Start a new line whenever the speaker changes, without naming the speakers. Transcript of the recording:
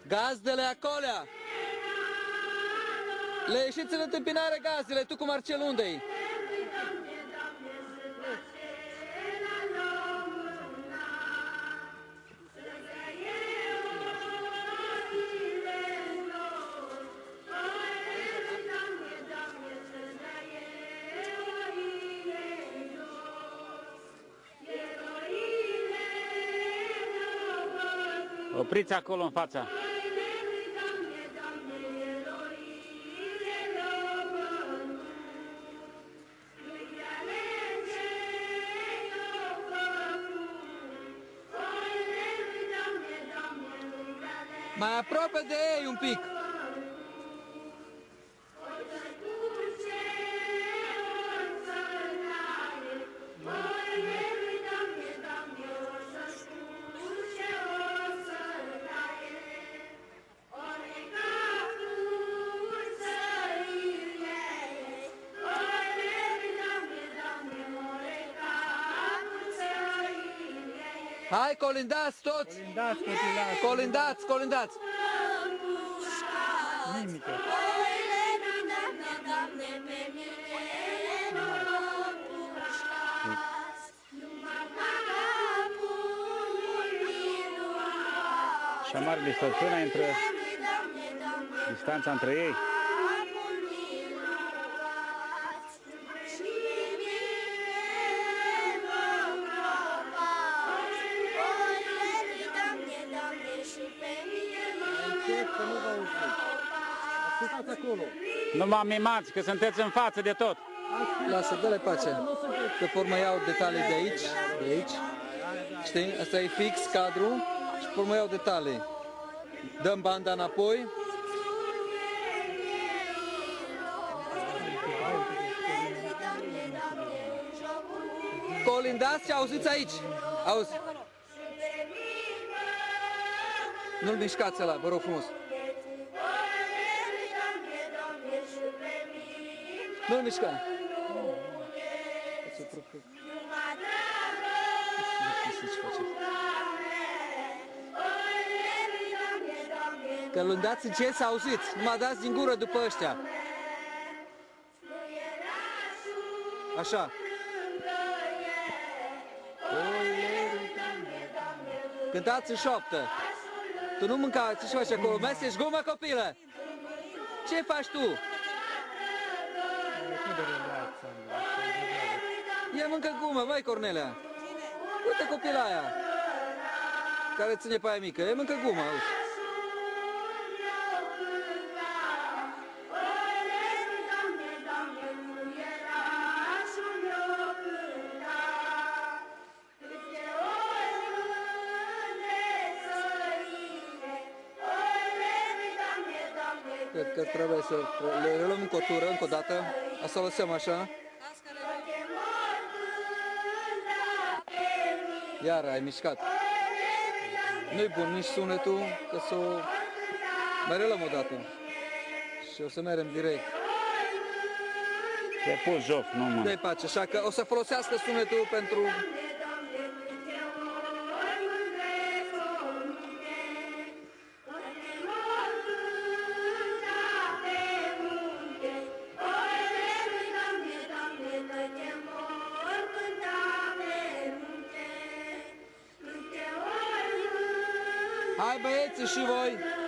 Gazdele acolea! Le ieșiți în întâmpinare gazdele, tu cu Marcel unde-i?
Opriți acolo în fața.
Mai aproape de ei un pic! Hai, colindați toți!
Colindați, copilați!
Colindați, colindați!
Nimică!
Și mare distorsiunea între distanța între ei.
Că nu vă auziți. Ascultați acolo.
Nu mă mimați, că sunteți în față de tot.
Lasă, dă-le pace. Că pe urmă iau detalii de aici, de aici. Știi? Asta e fix cadru și pe urmă iau detalii. Dăm banda înapoi. Colindați și auziți aici. Auzi. Nu-l mișcați ăla, vă rog frumos. Nu-l mișca. Că l dați încet să auziți, numai dați din gură după ăștia. Așa. Cântați în șoaptă. Tu nu mânca, ce faci acolo? Mesești gumă, copilă? Ce faci tu? Ia mâncă gumă, vai Cornelia. Uite copila aia care ține pe aia mică, ia mâncă gumă, auzi. Cred că trebuie să le reluăm în cotură, încă o dată, să o lăsăm așa. Iar ai mișcat. Nu-i bun nici sunetul, că să o mai reluăm o dată. Și o să mergem direct.
Te pus jos, nu mă.
Dă-i pace, așa că o să folosească sunetul pentru... Hai băieți și voi!